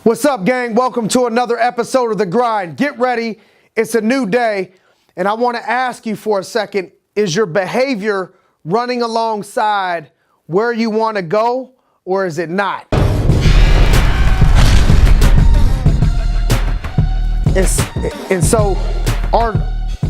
What's up, gang? Welcome to another episode of The Grind. Get ready. It's a new day. And I want to ask you for a second, is your behavior running alongside where you want to go, or is it not? And so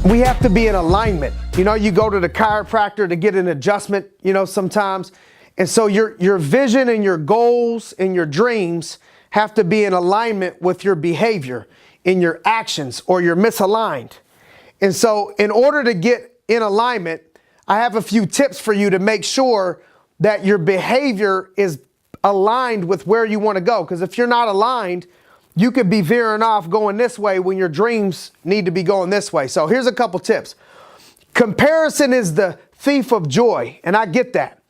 we have to be in alignment. You know, you go to the chiropractor to get an adjustment, sometimes. And so your vision and your goals and your dreams have to be in alignment with your behavior in your actions, or you're misaligned. And so in order to get in alignment, I have a few tips for you to make sure that your behavior is aligned with where you want to go. Because if you're not aligned, you could be veering off going this way when your dreams need to be going this way. So here's a couple tips. Comparison is the thief of joy, and I get that.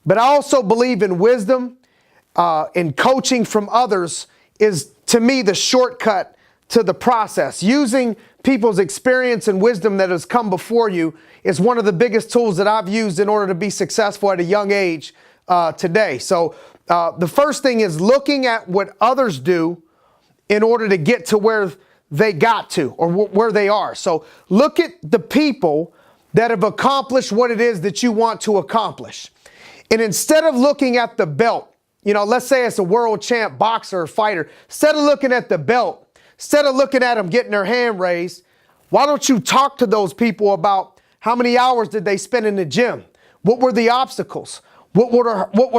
But I also believe in wisdom. And coaching from others is, to me, the shortcut to the process. Using people's experience and wisdom that has come before you is one of the biggest tools that I've used in order to be successful at a young age today. So the first thing is looking at what others do in order to get to where they got to, or where they are. So look at the people that have accomplished what it is that you want to accomplish. And instead of looking at the belt, let's say it's a world champ boxer or fighter. Instead of looking at the belt, instead of looking at them getting their hand raised, why don't you talk to those people about how many hours did they spend in the gym? What were the obstacles? What were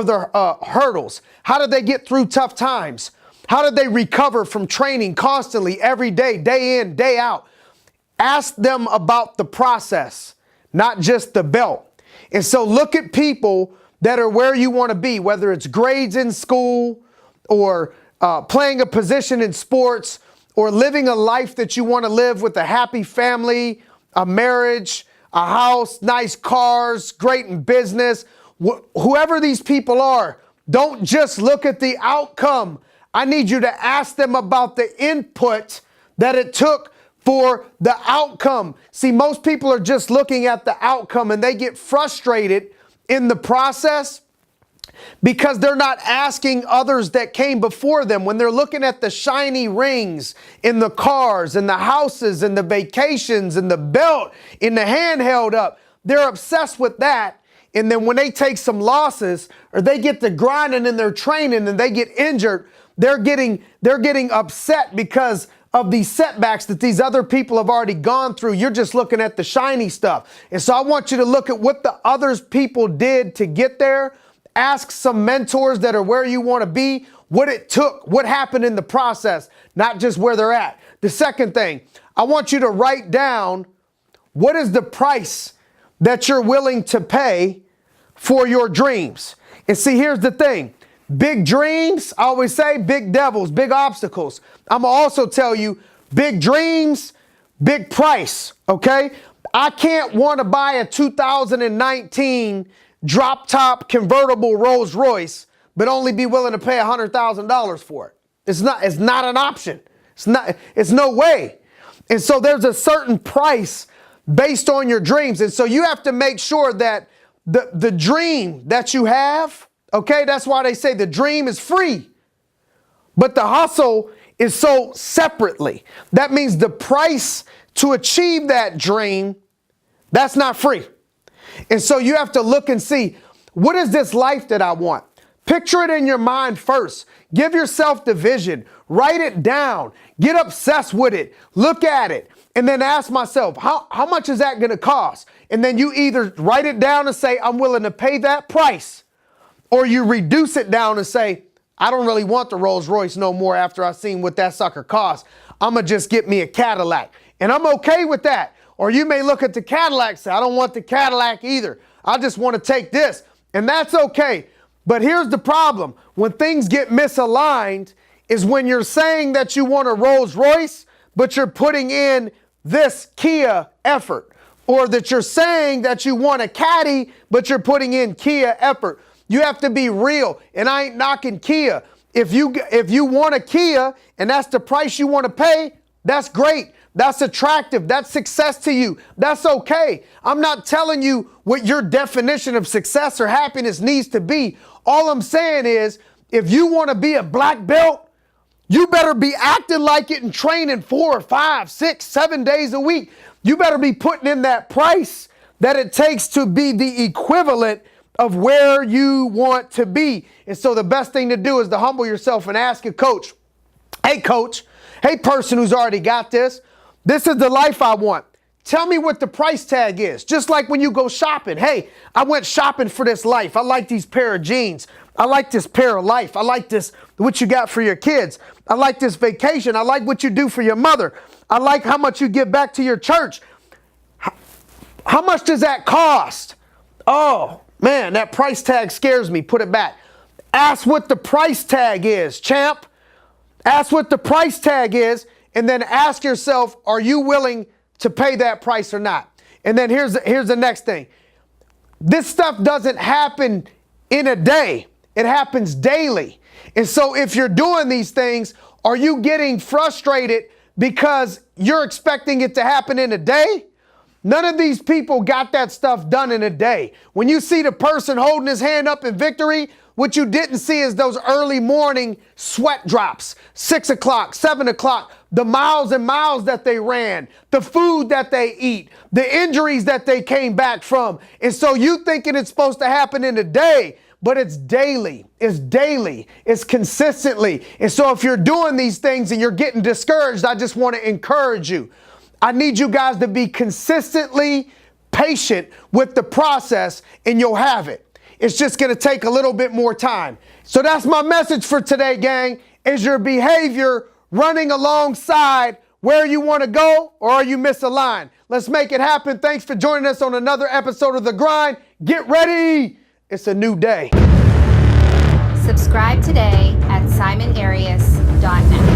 the hurdles? How did they get through tough times? How did they recover from training constantly every day, day in, day out? Ask them about the process, not just the belt. And so look at people that are where you want to be, whether it's grades in school or playing a position in sports or living a life that you want to live with a happy family, a marriage, a house, nice cars, great in business. Whoever these people are, don't just look at the outcome. I need you to ask them about the input that it took for the outcome. See, most people are just looking at the outcome and they get frustrated in the process because they're not asking others that came before them. When they're looking at the shiny rings in the cars and the houses and the vacations and the belt and the hand held up, they're obsessed with that. And then when they take some losses or they get to grinding in their training and they get injured, they're getting upset because of these setbacks that these other people have already gone through. You're just looking at the shiny stuff. And so I want you to look at what the others people did to get there. Ask some mentors that are where you want to be, what it took, what happened in the process, not just where they're at. The second thing, I want you to write down what is the price that you're willing to pay for your dreams. And see, here's the thing. Big dreams, I always say, big devils, big obstacles. I'm going to also tell you, big dreams, big price, okay? I can't want to buy a 2019 drop top convertible Rolls Royce, but only be willing to pay $100,000 for it. It's not an option. It's no way. And so there's a certain price based on your dreams. And so you have to make sure that the dream that you have, okay, that's why they say the dream is free, but the hustle is sold separately. That means the price to achieve that dream, that's not free. And so you have to look and see, what is this life that I want? Picture it in your mind first. Give yourself the vision. Write it down. Get obsessed with it. Look at it. And then ask myself, how much is that going to cost? And then you either write it down and say, I'm willing to pay that price. Or you reduce it down and say, I don't really want the Rolls Royce no more after I've seen what that sucker costs. I'm going to just get me a Cadillac. And I'm okay with that. Or you may look at the Cadillac and say, I don't want the Cadillac either. I just want to take this. And that's okay. But here's the problem. When things get misaligned is when you're saying that you want a Rolls Royce, but you're putting in this Kia effort. Or that you're saying that you want a Caddy, but you're putting in Kia effort. You have to be real, and I ain't knocking Kia. If you want a Kia and that's the price you want to pay, that's great. That's attractive. That's success to you. That's okay. I'm not telling you what your definition of success or happiness needs to be. All I'm saying is, if you want to be a black belt You better be acting like it and training 4, 5, 6, 7 days a week. You better be putting in that price that it takes to be the equivalent of where you want to be. And so the best thing to do is to humble yourself and ask a coach, hey coach, hey person who's already got this is the life I want. Tell me what the price tag is. Just like when you go shopping. Hey, I went shopping for this life. I like these pair of jeans. I like this pair of life. I like this, what you got for your kids. I like this vacation. I like what you do for your mother. I like how much you give back to your church. How much does that cost? Oh, man, that price tag scares me. Put it back. Ask what the price tag is, champ. Ask what the price tag is, and then ask yourself, are you willing to pay that price or not? And then here's the next thing. This stuff doesn't happen in a day. It happens daily. And so if you're doing these things, are you getting frustrated because you're expecting it to happen in a day? None of these people got that stuff done in a day. When you see the person holding his hand up in victory, what you didn't see is those early morning sweat drops, 6 o'clock, 7 o'clock, the miles and miles that they ran, the food that they eat, the injuries that they came back from. And so you thinking it's supposed to happen in a day, but it's daily, it's consistently. And so if you're doing these things and you're getting discouraged, I just want to encourage you. I need you guys to be consistently patient with the process and you'll have it. It's just going to take a little bit more time. So that's my message for today, gang. Is your behavior running alongside where you want to go, or are you misaligned? Let's make it happen. Thanks for joining us on another episode of The Grind. Get ready. It's a new day. Subscribe today at simonarias.net.